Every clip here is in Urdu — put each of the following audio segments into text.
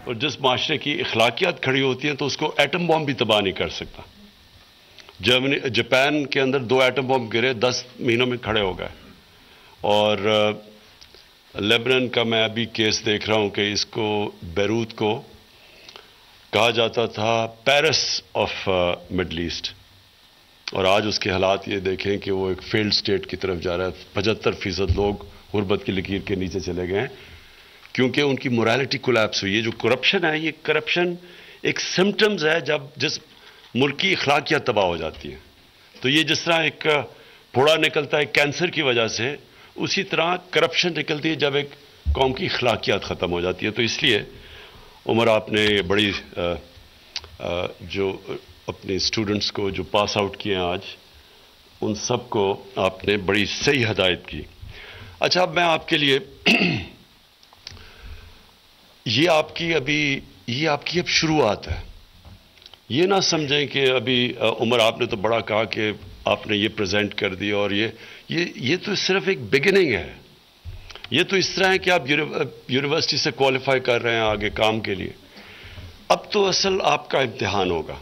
اور جس معاشرے کی اخلاقیات کھڑی ہوتی ہیں تو اس کو ایٹم بم بھی تباہ نہیں کر سکتا. جاپان کے اندر 2 ایٹم بم گرے، 10 مہینوں میں کھڑے ہو گئے. اور لیبنان کا میں ابھی کیس دیکھ رہا ہوں کہ اس کو بیروت کو کہا جاتا تھا پیرس آف مڈل ایسٹ، اور آج اس کے حالات یہ دیکھیں کہ وہ ایک فیلڈ سٹیٹ کی طرف جا رہا ہے. 75% لوگ غربت کی لکیر کے نیچے چلے گئے ہیں کیونکہ ان کی مورالٹی کولیپس ہوئی. یہ جو کرپشن ہے، یہ کرپشن ایک سمٹمز ہے جس ملک کی اخلاقیات تباہ ہو جاتی ہیں. تو یہ جس طرح ایک پھوڑا نکلتا ہے کینسر کی وجہ سے، اسی طرح کرپشن نکلتی ہے جب ایک قوم کی اخلاقیات ختم ہو جاتی ہے. تو اس لیے عمر آپ نے بڑی جو اپنے اسٹوڈنٹس کو جو پاس آؤٹ کیے ہیں آج، ان سب کو آپ نے بڑی صحیح ہدایت کی. اچھا، اب میں آپ کے لیے یہ آپ کی اب شروعات ہے. یہ نہ سمجھیں کہ ابھی عمر آپ نے تو بڑا کہا کہ آپ نے یہ پریزنٹ کر دیا، اور یہ تو صرف ایک بگننگ ہے. یہ تو اس طرح ہے کہ آپ یونیورسٹی سے کوالیفائی کر رہے ہیں آگے کام کے لیے. اب تو اصل آپ کا امتحان ہوگا.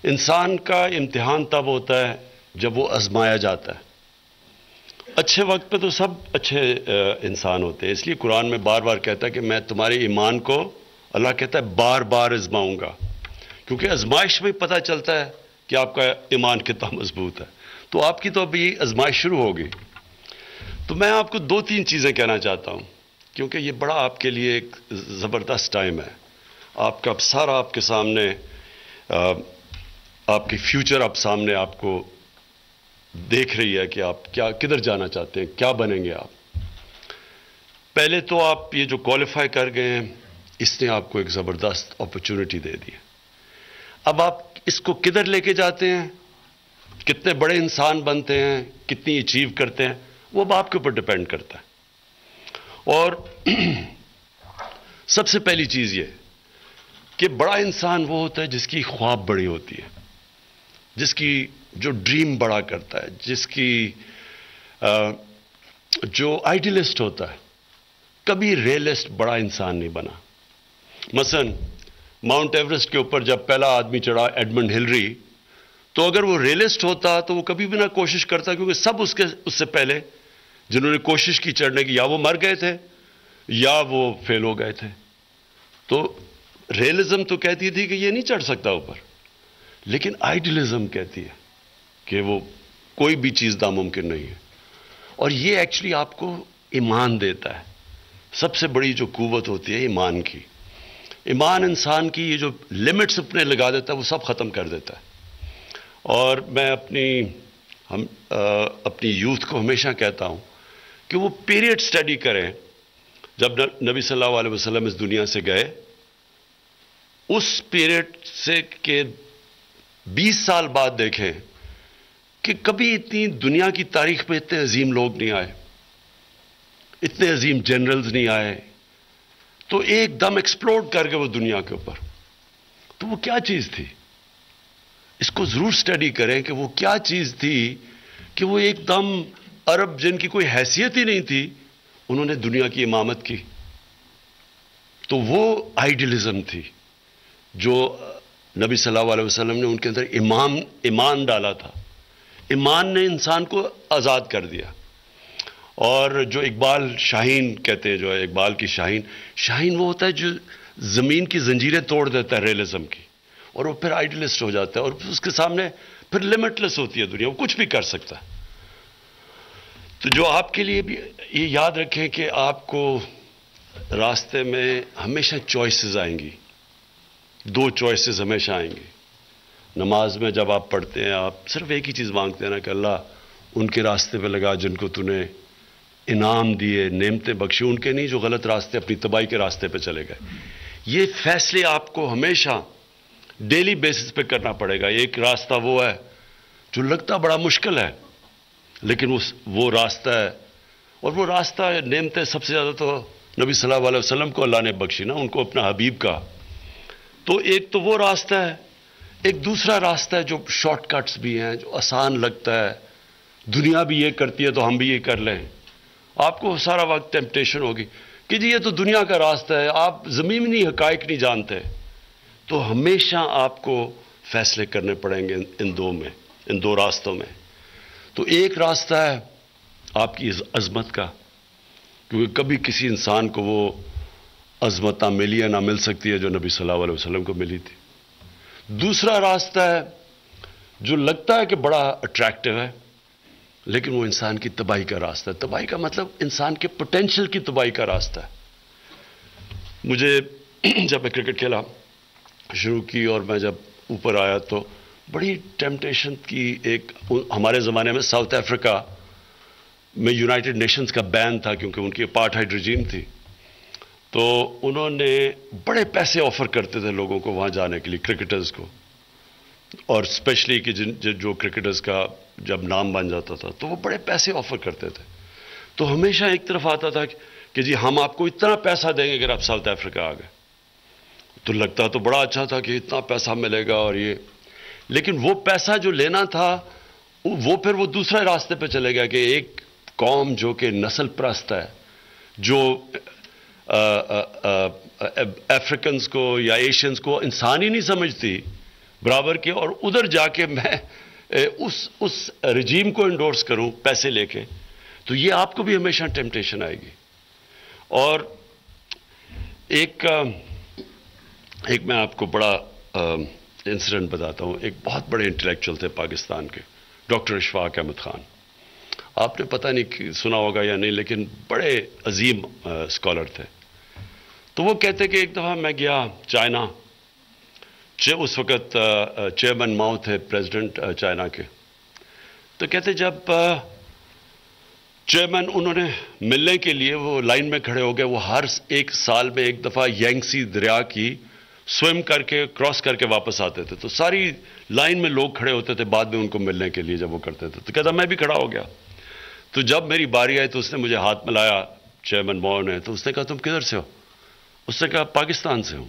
انسان کا امتحان تب ہوتا ہے جب وہ آزمایا جاتا ہے. اچھے وقت پہ تو سب اچھے انسان ہوتے ہیں، اس لیے قرآن میں بار بار کہتا ہے کہ میں تمہارے ایمان کو، اللہ کہتا ہے، بار بار آزماؤں گا، کیونکہ آزمائش میں پتہ چلتا ہے کہ آپ کا ایمان کتنا مضبوط ہے. تو آپ کی تو ابھی آزمائش شروع ہوگی. تو میں آپ کو 2-3 چیزیں کہنا چاہتا ہوں کیونکہ یہ بڑا آپ کے لیے ایک زبردست ٹائم ہے. آپ کا سارا آپ کے سامنے، آپ کی فیوچر اب سامنے آپ کو دیکھ رہی ہے کہ آپ کدھر جانا چاہتے ہیں، کیا بنیں گے آپ. پہلے تو آپ یہ جو کوالیفائی کر گئے ہیں، اس نے آپ کو ایک زبردست اپرچونٹی دے دی. اب آپ اس کو کدھر لے کے جاتے ہیں، کتنے بڑے انسان بنتے ہیں، کتنی اچیو کرتے ہیں، وہ اب آپ کے اوپر ڈپینڈ کرتا ہے. اور سب سے پہلی چیز یہ کہ بڑا انسان وہ ہوتا ہے جس کی خواب بڑی ہوتی ہے، جس کی جو ڈریم بڑا کرتا ہے، جس کی جو آئیڈیلسٹ ہوتا ہے. کبھی ریئلسٹ بڑا انسان نہیں بنا. مثلا ماؤنٹ ایورسٹ کے اوپر جب پہلا آدمی چڑھا ایڈمنڈ ہلری، تو اگر وہ ریئلسٹ ہوتا تو وہ کبھی بھی نہ کوشش کرتا، کیونکہ سب اس سے پہلے جنہوں نے کوشش کی چڑھنے کی، یا وہ مر گئے تھے یا وہ فیل ہو گئے تھے. تو ریئلزم تو کہتی تھی کہ یہ نہیں چڑھ سکتا اوپر، لیکن آئیڈیلزم کہتی ہے کہ وہ کوئی بھی چیز ناممکن نہیں ہے. اور یہ ایکچولی آپ کو ایمان دیتا ہے. سب سے بڑی جو قوت ہوتی ہے ایمان کی. ایمان انسان کی یہ جو لمٹس اپنے لگا دیتا ہے وہ سب ختم کر دیتا ہے. اور میں اپنی یوتھ کو ہمیشہ کہتا ہوں کہ وہ پیریڈ سٹڈی کریں. جب نبی صلی اللہ علیہ وسلم اس دنیا سے گئے، اس پیریڈ سے کے 20 سال بعد دیکھیں کہ کبھی اتنی دنیا کی تاریخ میں اتنے عظیم لوگ نہیں آئے، اتنے عظیم جنرلز نہیں آئے. تو ایک دم ایکسپلوڈ کر گئے وہ دنیا کے اوپر. تو وہ کیا چیز تھی؟ اس کو ضرور سٹڈی کریں کہ وہ کیا چیز تھی کہ وہ ایک دم عرب جن کی کوئی حیثیت ہی نہیں تھی، انہوں نے دنیا کی امامت کی. تو وہ آئیڈیلزم تھی جو نبی صلی اللہ علیہ وسلم نے ان کے اندر ایمان ڈالا تھا. ایمان نے انسان کو آزاد کر دیا. اور جو اقبال شاہین کہتے ہیں، جو ہے اقبال کی شاہین وہ ہوتا ہے جو زمین کی زنجیریں توڑ دیتا ہے ریئلزم کی، اور وہ پھر آئیڈیلسٹ ہو جاتا ہے، اور اس کے سامنے پھر لمٹلیس ہوتی ہے دنیا، وہ کچھ بھی کر سکتا ہے. تو جو آپ کے لیے بھی یہ یاد رکھیں کہ آپ کو راستے میں ہمیشہ چوائسز آئیں گی. 2 چوائسز ہمیشہ آئیں گی. نماز میں جب آپ پڑھتے ہیں، آپ صرف ایک ہی چیز مانگتے ہیں نا کہ اللہ ان کے راستے پہ لگا جن کو تو نے انعام دیے، نعمتیں بخشی، ان کے نہیں جو غلط راستے، اپنی تباہی کے راستے پہ چلے گئے. یہ فیصلے آپ کو ہمیشہ ڈیلی بیسس پہ کرنا پڑے گا. ایک راستہ وہ ہے جو لگتا بڑا مشکل ہے، لیکن وہ راستہ ہے، اور وہ راستہ نعمتیں سب سے زیادہ تو نبی صلی اللہ علیہ وسلم کو اللہ نے بخشی نا، ان کو اپنا حبیب کہا. تو ایک تو وہ راستہ ہے. ایک دوسرا راستہ ہے جو شارٹ کٹس بھی ہیں، جو آسان لگتا ہے، دنیا بھی یہ کرتی ہے تو ہم بھی یہ کر لیں. آپ کو سارا وقت ٹیمپٹیشن ہوگی کہ جی یہ تو دنیا کا راستہ ہے، آپ زمینی حقائق نہیں جانتے، تو ہمیشہ آپ کو فیصلے کرنے پڑیں گے ان دو راستوں میں۔ تو ایک راستہ ہے آپ کی عظمت کا، کیونکہ کبھی کسی انسان کو وہ عظمت نہ ملی ہے، نہ مل سکتی ہے جو نبی صلی اللہ علیہ وسلم کو ملی تھی۔ دوسرا راستہ ہے جو لگتا ہے کہ بڑا اٹریکٹیو ہے، لیکن وہ انسان کی تباہی کا راستہ ہے۔ تباہی کا مطلب انسان کے پوٹینشل کی تباہی کا راستہ ہے۔ مجھے جب میں کرکٹ کھیلا شروع کی اور میں جب اوپر آیا تو بڑی ٹیمپٹیشن کی، ایک ہمارے زمانے میں ساؤتھ افریقہ میں یونائٹڈ نیشنز کا بین تھا کیونکہ ان کی اپارٹھائڈ رجیم تھی، تو انہوں نے بڑے پیسے آفر کرتے تھے لوگوں کو وہاں جانے کے لیے، کرکٹرز کو، اور اسپیشلی کہ جو کرکٹرز کا جب نام بن جاتا تھا تو وہ بڑے پیسے آفر کرتے تھے۔ تو ہمیشہ ایک طرف آتا تھا کہ جی ہم آپ کو اتنا پیسہ دیں گے اگر آپ ساؤتھ افریقہ آ گئے، تو لگتا تو بڑا اچھا تھا کہ اتنا پیسہ ملے گا اور یہ، لیکن وہ پیسہ جو لینا تھا وہ پھر وہ دوسرے راستے پہ چلے گیا کہ ایک قوم جو کہ نسل پرست ہے، جو افریکنز کو یا ایشینز کو انسان ہی نہیں سمجھتی برابر کے، اور ادھر جا کے میں اس رجیم کو انڈورس کروں پیسے لے کے، تو یہ آپ کو بھی ہمیشہ ٹیمپٹیشن آئے گی۔ اور ایک میں آپ کو بڑا انسیڈنٹ بتاتا ہوں۔ ایک بہت بڑے انٹلیکچوئل تھے پاکستان کے، ڈاکٹر اشفاق احمد خان، آپ نے پتہ نہیں سنا ہوگا یا نہیں، لیکن بڑے عظیم اسکالر تھے۔ تو وہ کہتے کہ ایک دفعہ میں گیا چائنا، اس وقت چیئرمین ماؤ تھے پریزیڈنٹ چائنا کے، تو کہتے جب چیئرمین انہوں نے ملنے کے لیے وہ لائن میں کھڑے ہو گئے، وہ ہر ایک سال میں ایک دفعہ یانگسی دریا کی سوئم کر کے کراس کر کے واپس آتے تھے، تو ساری لائن میں لوگ کھڑے ہوتے تھے بعد میں ان کو ملنے کے لیے جب وہ کرتے تھے۔ تو کہتا میں بھی کھڑا ہو گیا، تو جب میری باری آئی تو اس نے مجھے ہاتھ ملایا چیئرمین ماؤ نے، تو اس نے کہا تم کدھر سے ہو؟ اس نے کہا پاکستان سے ہوں۔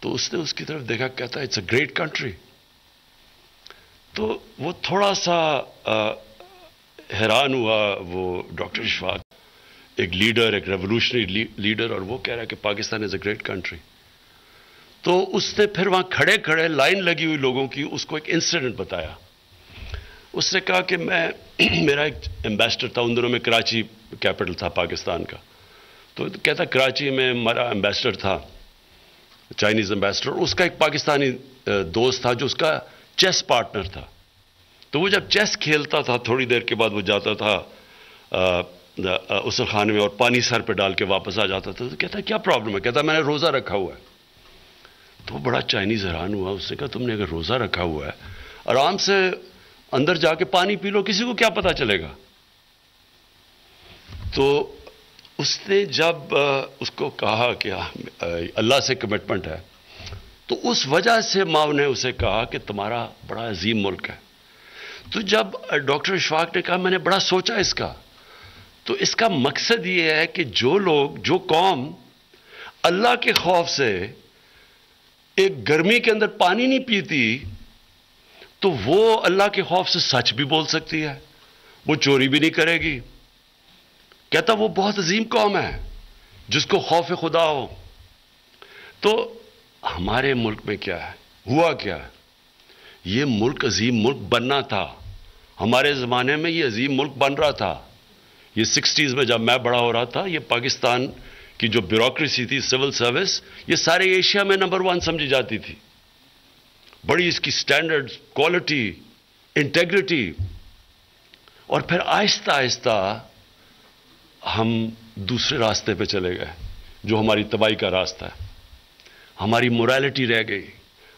تو اس نے اس کی طرف دیکھا، کہتا اٹس اے گریٹ کنٹری۔ تو وہ تھوڑا سا حیران ہوا، وہ ڈاکٹر اشفاق ایک لیڈر، ایک ریولوشنری لیڈر، اور وہ کہہ رہا ہے کہ پاکستان از اے گریٹ کنٹری۔ تو اس نے پھر وہاں کھڑے کھڑے لائن لگی ہوئی لوگوں کی اس کو ایک انسیڈنٹ بتایا۔ اس نے کہا کہ میرا ایک ایمبیسڈر تھا، ان دنوں میں کراچی کیپٹل تھا پاکستان کا، تو کہتا کراچی میں ہمارا ایمبیسڈر تھا، چائنیز ایمبیسڈر، اس کا ایک پاکستانی دوست تھا جو اس کا چیس پارٹنر تھا۔ تو وہ جب چیس کھیلتا تھا تھوڑی دیر کے بعد وہ جاتا تھا غسل خانے میں اور پانی سر پہ ڈال کے واپس آ جاتا تھا۔ تو کہتا کیا پرابلم ہے؟ کہتا میں نے روزہ رکھا ہوا ہے۔ تو بڑا چائنیز حیران ہوا، اس نے کہا تم نے اگر روزہ رکھا ہوا ہے آرام سے اندر جا کے پانی پی لو، کسی کو کیا پتا چلے گا؟ تو اس نے جب اس کو کہا کہ اللہ سے کمٹمنٹ ہے، تو اس وجہ سے ماؤ نے اسے کہا کہ تمہارا بڑا عظیم ملک ہے۔ تو جب ڈاکٹر اشفاق نے کہا میں نے بڑا سوچا اس کا، تو اس کا مقصد یہ ہے کہ جو لوگ، جو قوم اللہ کے خوف سے ایک گرمی کے اندر پانی نہیں پیتی، تو وہ اللہ کے خوف سے سچ بھی بول سکتی ہے، وہ چوری بھی نہیں کرے گی۔ کہتا وہ بہت عظیم قوم ہے جس کو خوف خدا ہو۔ تو ہمارے ملک میں کیا ہے، ہوا کیا ہے؟ یہ ملک عظیم ملک بننا تھا، ہمارے زمانے میں یہ عظیم ملک بن رہا تھا۔ یہ 60s میں جب میں بڑا ہو رہا تھا، یہ پاکستان کی جو بیوروکریسی تھی، سول سروس، یہ سارے ایشیا میں نمبر 1 سمجھی جاتی تھی۔ بڑی اس کی سٹینڈرڈ، کوالٹی، انٹیگریٹی، اور پھر آہستہ آہستہ ہم دوسرے راستے پہ چلے گئے جو ہماری تباہی کا راستہ ہے۔ ہماری موریلٹی رہ گئی،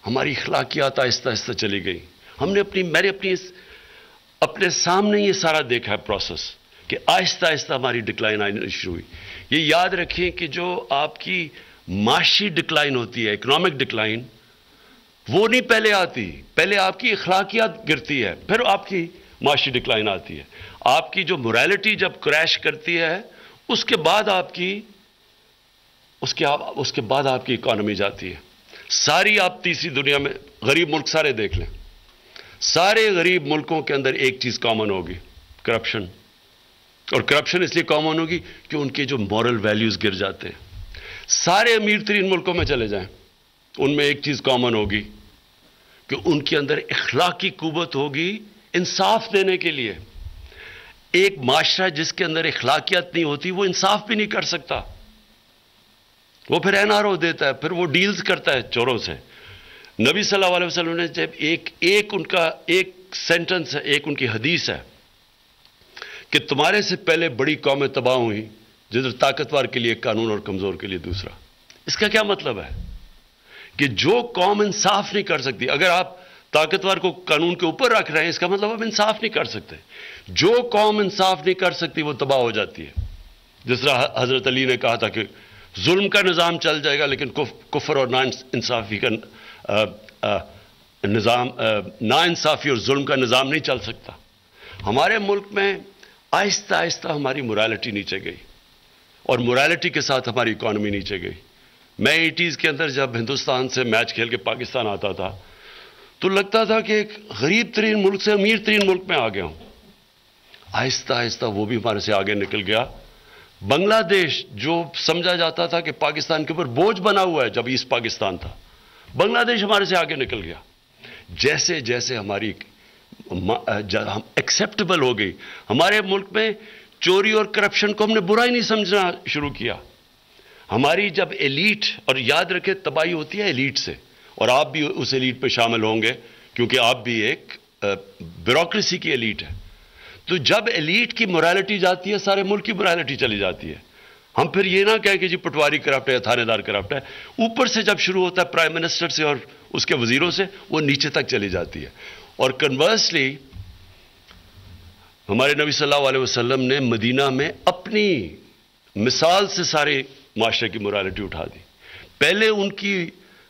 ہماری اخلاقیات آہستہ آہستہ چلی گئی۔ ہم نے اپنے سامنے یہ سارا دیکھا ہے پروسیس کہ آہستہ آہستہ ہماری ڈکلائن آنی شروع ہوئی۔ یہ یاد رکھیں کہ جو آپ کی معاشی ڈکلائن ہوتی ہے، اکنامک ڈکلائن، وہ نہیں پہلے آتی، پہلے آپ کی اخلاقیات گرتی ہے، پھر آپ کی معاشی ڈکلائن آتی ہے۔ آپ کی جو موریلٹی جب کریش کرتی ہے، اس کے بعد آپ کی اکانومی جاتی ہے۔ ساری آپ تیسری دنیا میں غریب ملک سارے دیکھ لیں، سارے غریب ملکوں کے اندر ایک چیز کامن ہوگی، کرپشن۔ اور کرپشن اس لیے کامن ہوگی کہ ان کے جو مورل ویلیوز گر جاتے ہیں. سارے امیر ترین ملکوں میں چلے جائیں، ان میں ایک چیز کامن ہوگی کہ ان کے اندر اخلاقی قوت ہوگی انصاف دینے کے لیے. ایک معاشرہ جس کے اندر اخلاقیات نہیں ہوتی وہ انصاف بھی نہیں کر سکتا، وہ پھر این آر او دیتا ہے، پھر وہ ڈیلز کرتا ہے چوروں سے. نبی صلی اللہ علیہ وسلم نے جب ایک ان کا ایک سینٹنس ہے، ایک ان کی حدیث ہے کہ تمہارے سے پہلے بڑی قومیں تباہ ہوئیں جدھر طاقتور کے لیے ایک قانون اور کمزور کے لیے دوسرا. اس کا کیا مطلب ہے؟ کہ جو قوم انصاف نہیں کر سکتی، اگر آپ طاقتور کو قانون کے اوپر رکھ رہے ہیں اس کا مطلب آپ انصاف نہیں کر سکتے. جو قوم انصاف نہیں کر سکتی وہ تباہ ہو جاتی ہے. جس طرح حضرت علی نے کہا تھا کہ ظلم کا نظام چل جائے گا لیکن کفر اور نا انصافی کا نظام، نا انصافی اور ظلم کا نظام نہیں چل سکتا. ہمارے ملک میں آہستہ آہستہ ہماری مورالٹی نیچے گئی اور مورالٹی کے ساتھ ہماری اکانومی نیچے گئی. میں 80s کے اندر جب ہندوستان سے میچ کھیل کے پاکستان آتا تھا تو لگتا تھا کہ ایک غریب ترین ملک سے امیر ترین ملک میں آ گیا ہوں. آہستہ آہستہ وہ بھی ہمارے سے آگے نکل گیا. بنگلہ دیش جو سمجھا جاتا تھا کہ پاکستان کے اوپر بوجھ بنا ہوا ہے جب ایسٹ پاکستان تھا، بنگلہ دیش ہمارے سے آگے نکل گیا. جیسے جیسے ہماری ہم ایکسیپٹیبل ہو گئی، ہمارے ملک میں چوری اور کرپشن کو ہم نے برا ہی نہیں سمجھنا شروع کیا. ہماری جب ایلیٹ، اور یاد رکھے تباہی ہوتی ہے ایلیٹ سے، اور آپ بھی اس ایلیٹ پہ شامل ہوں گے کیونکہ آپ بھی ایک بیوروکریسی کی ایلیٹ ہے. تو جب ایلیٹ کی مورالٹی جاتی ہے سارے ملک کی مورالٹی چلی جاتی ہے. ہم پھر یہ نہ کہیں کہ جی پٹواری کرپٹ ہے، تھانے دار کرپٹ ہے. اوپر سے جب شروع ہوتا ہے پرائم منسٹر سے اور اس کے وزیروں سے، وہ نیچے تک چلی جاتی ہے. اور کنورسلی ہمارے نبی صلی اللہ علیہ وسلم نے مدینہ میں اپنی مثال سے سارے معاشرے کی مورالٹی اٹھا دی. پہلے ان کی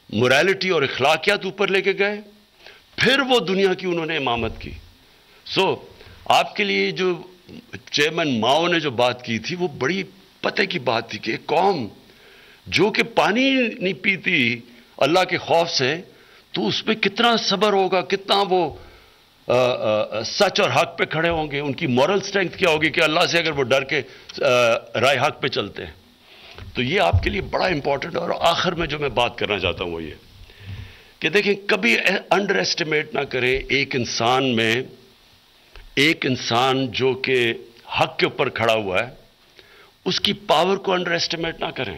مورالٹی اور اخلاقیات اوپر لے کے گئے، پھر وہ دنیا کی انہوں نے امامت کی. آپ کے لیے جو چیئرمین ماؤ نے جو بات کی تھی وہ بڑی پتے کی بات تھی کہ ایک قوم جو کہ پانی نہیں پیتی اللہ کے خوف سے، تو اس پہ کتنا صبر ہوگا، کتنا وہ سچ اور حق پہ کھڑے ہوں گے. ان کی مورل سٹرینتھ کیا ہوگی کہ اللہ سے اگر وہ ڈر کے رائے حق پہ چلتے ہیں. تو یہ آپ کے لیے بڑا امپورٹنٹ. اور آخر میں جو میں بات کرنا چاہتا ہوں وہ یہ کہ دیکھیں کبھی انڈر ایسٹیمیٹ نہ کریں ایک انسان جو کہ حق کے اوپر کھڑا ہوا ہے، اس کی پاور کو انڈر ایسٹیمیٹ نہ کریں.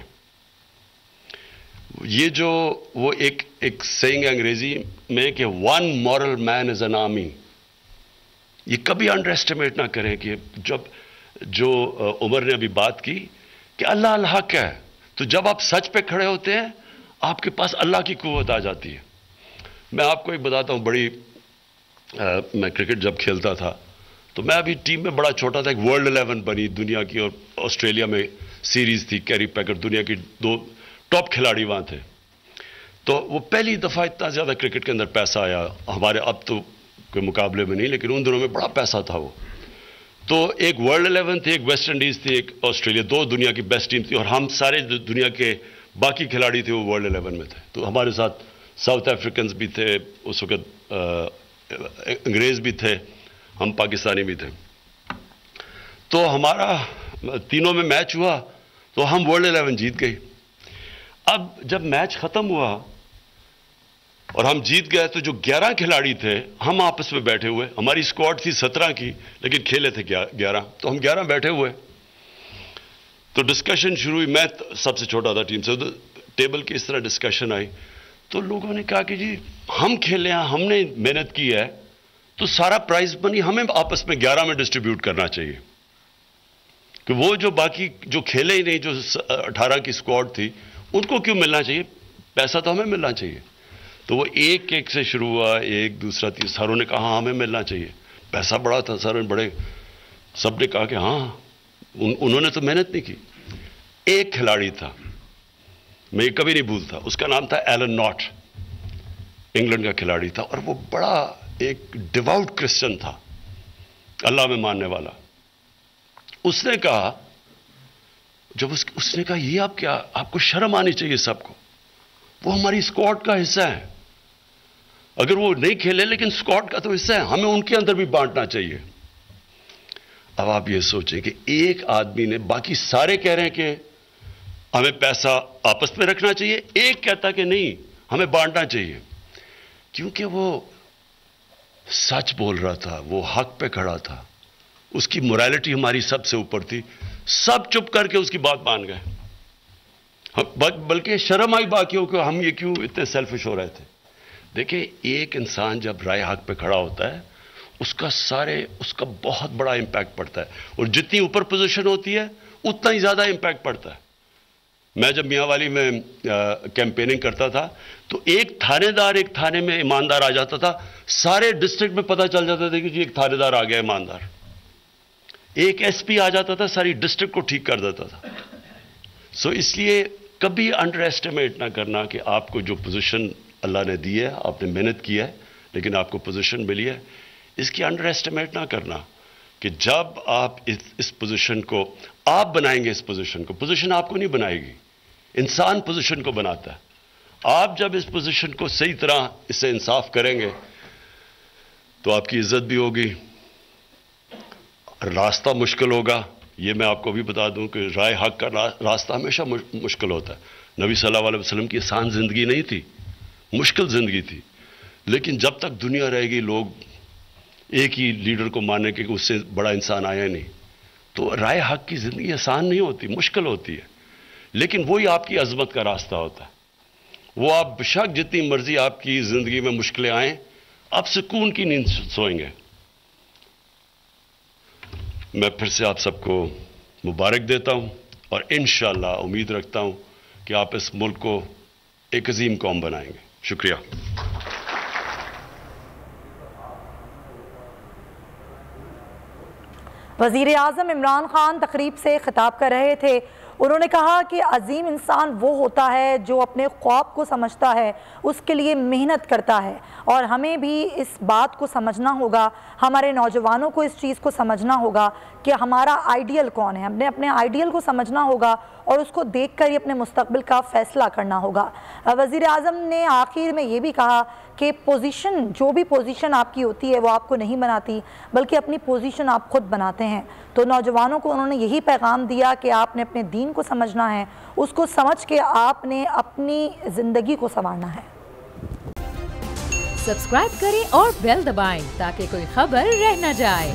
یہ جو وہ ایک سینگ انگریزی میں کہ one moral man is an army, یہ کبھی انڈر ایسٹیمیٹ نہ کریں. کہ جو عمر نے ابھی بات کی کہ اللہ الحق ہے، تو جب آپ سچ پہ کھڑے ہوتے ہیں آپ کے پاس اللہ کی قوت آ جاتی ہے. میں آپ کو ایک بتاتا ہوں، میں کرکٹ جب کھیلتا تھا تو میں ابھی ٹیم میں بڑا چھوٹا تھا. ایک ورلڈ 11 بنی دنیا کی، اور آسٹریلیا میں سیریز تھی، کیری پیکر دنیا کی 2 ٹاپ کھلاڑی وہاں تھے. تو وہ پہلی دفعہ اتنا زیادہ کرکٹ کے اندر پیسہ آیا ہمارے اب تو کوئی مقابلے میں نہیں، لیکن ان دنوں میں بڑا پیسہ تھا وہ. تو ایک ورلڈ 11 تھی، ایک ویسٹ انڈیز تھی، ایک آسٹریلیا، 2 دنیا کی بیسٹ ٹیم تھی، اور ہم سارے دنیا کے باقی کھلاڑی تھے وہ ورلڈ 11 میں تھے. تو ہمارے ساتھ ساؤتھ افریکنز بھی تھے اس وقت، انگریز بھی تھے، ہم پاکستانی بھی تھے. تو ہمارا تینوں میں میچ ہوا تو ہم ورلڈ 11 جیت گئے. اب جب میچ ختم ہوا اور ہم جیت گئے تو جو 11 کھلاڑی تھے ہم آپس میں بیٹھے ہوئے، ہماری اسکواڈ تھی 17 کی لیکن کھیلے تھے 11، تو ہم 11 بیٹھے ہوئے. تو ڈسکشن شروع ہوئی، میں سب سے چھوٹا تھا ٹیم سے، تو ٹیبل کی اس طرح ڈسکشن آئی. تو لوگوں نے کہا کہ جی ہم کھیلے ہیں، ہم نے محنت کی ہے، تو سارا پرائز منی ہمیں آپس میں 11 میں ڈسٹریبیوٹ کرنا چاہیے، کہ وہ جو باقی جو کھیلے ہی نہیں، جو 18 کی اسکواڈ تھی، ان کو کیوں ملنا چاہیے؟ پیسہ تو ہمیں ملنا چاہیے. تو وہ ایک سے شروع ہوا، ایک دوسرا تیسرا، سروں نے کہا ہاں ہمیں ملنا چاہیے، پیسہ بڑا تھا، سر بڑے، سب نے کہا کہ ہاں انہوں نے تو محنت نہیں کی. ایک کھلاڑی تھا، میں یہ کبھی نہیں بھولتا، اس کا نام تھا ایلن ناٹ، انگلینڈ کا کھلاڑی تھا، اور وہ بڑا ایک ڈیواؤٹ کرسچن تھا، اللہ میں ماننے والا. اس نے کہا، جب اس نے کہا یہ آپ کو شرم آنی چاہیے سب کو، وہ ہماری اسکواڈ کا حصہ ہے، اگر وہ نہیں کھیلے لیکن اسکواڈ کا تو حصہ ہے، ہمیں ان کے اندر بھی بانٹنا چاہیے. اب آپ یہ سوچیں کہ ایک آدمی نے، باقی سارے کہہ رہے ہیں کہ ہمیں پیسہ آپس میں رکھنا چاہیے، ایک کہتا کہ نہیں ہمیں بانٹنا چاہیے، کیونکہ وہ سچ بول رہا تھا، وہ حق پہ کھڑا تھا، اس کی موریلٹی ہماری سب سے اوپر تھی، سب چپ کر کے اس کی بات مان گئے، بلکہ شرم آئی باقیوں کو، ہم یہ کیوں اتنے سیلفش ہو رہے تھے۔ دیکھیں ایک انسان جب رائے حق پہ کھڑا ہوتا ہے اس کا بہت بڑا امپیکٹ پڑتا ہے، اور جتنی اوپر پوزیشن ہوتی ہے اتنا ہی زیادہ امپیکٹ پڑتا ہے۔ میں جب میاں والی میں کیمپیننگ کرتا تھا تو ایک تھانے دار ایک تھانے میں ایماندار آ جاتا تھا، سارے ڈسٹرکٹ میں پتہ چل جاتا تھا کہ جی ایک تھانے دار آ گیا ایماندار، ایک ایس پی آ جاتا تھا ساری ڈسٹرکٹ کو ٹھیک کر دیتا تھا۔ سو اس لیے کبھی انڈر ایسٹیمیٹ نہ کرنا کہ آپ کو جو پوزیشن اللہ نے دی ہے، آپ نے محنت کی ہے لیکن آپ کو پوزیشن ملی ہے، اس کی انڈر ایسٹیمیٹ نہ کرنا کہ جب آپ اس پوزیشن کو آپ بنائیں گے، اس پوزیشن کو، پوزیشن آپ کو نہیں بنائے گی، انسان پوزیشن کو بناتا ہے۔ آپ جب اس پوزیشن کو صحیح طرح اس سے انصاف کریں گے تو آپ کی عزت بھی ہوگی، راستہ مشکل ہوگا۔ یہ میں آپ کو بھی بتا دوں کہ رائے حق کا راستہ ہمیشہ مشکل ہوتا ہے۔ نبی صلی اللہ علیہ وسلم کی آسان زندگی نہیں تھی، مشکل زندگی تھی، لیکن جب تک دنیا رہے گی لوگ ایک ہی لیڈر کو ماننے کے کہ اس سے بڑا انسان آیا نہیں۔ تو رائے حق کی زندگی آسان نہیں ہوتی، مشکل ہوتی ہے، لیکن وہی آپ کی عظمت کا راستہ ہوتا ہے۔ وہ آپ بشک جتنی مرضی آپ کی زندگی میں مشکلیں آئیں، آپ سکون کی نیند سوئیں گے۔ میں پھر سے آپ سب کو مبارک دیتا ہوں اور انشاءاللہ امید رکھتا ہوں کہ آپ اس ملک کو ایک عظیم قوم بنائیں گے۔ شکریہ۔ وزیر اعظم عمران خان تقریب سے خطاب کر رہے تھے۔ انہوں نے کہا کہ عظیم انسان وہ ہوتا ہے جو اپنے خواب کو سمجھتا ہے، اس کے لیے محنت کرتا ہے، اور ہمیں بھی اس بات کو سمجھنا ہوگا، ہمارے نوجوانوں کو اس چیز کو سمجھنا ہوگا کہ ہمارا آئیڈیل کون ہے، ہم نے اپنے آئیڈیل کو سمجھنا ہوگا اور اس کو دیکھ کر ہی اپنے مستقبل کا فیصلہ کرنا ہوگا۔ وزیر اعظم نے آخر میں یہ بھی کہا کہ پوزیشن، جو بھی پوزیشن آپ کی ہوتی ہے وہ آپ کو نہیں بناتی، بلکہ اپنی پوزیشن آپ خود بناتے ہیں۔ تو نوجوانوں کو انہوں نے یہی پیغام دیا کہ آپ نے اپنے دین کو سمجھنا ہے، اس کو سمجھ کے آپ نے اپنی زندگی کو سنوارنا ہے۔ سبسکرائب کریں اور بیل دبائیں تاکہ کوئی خبر رہ نہ جائے۔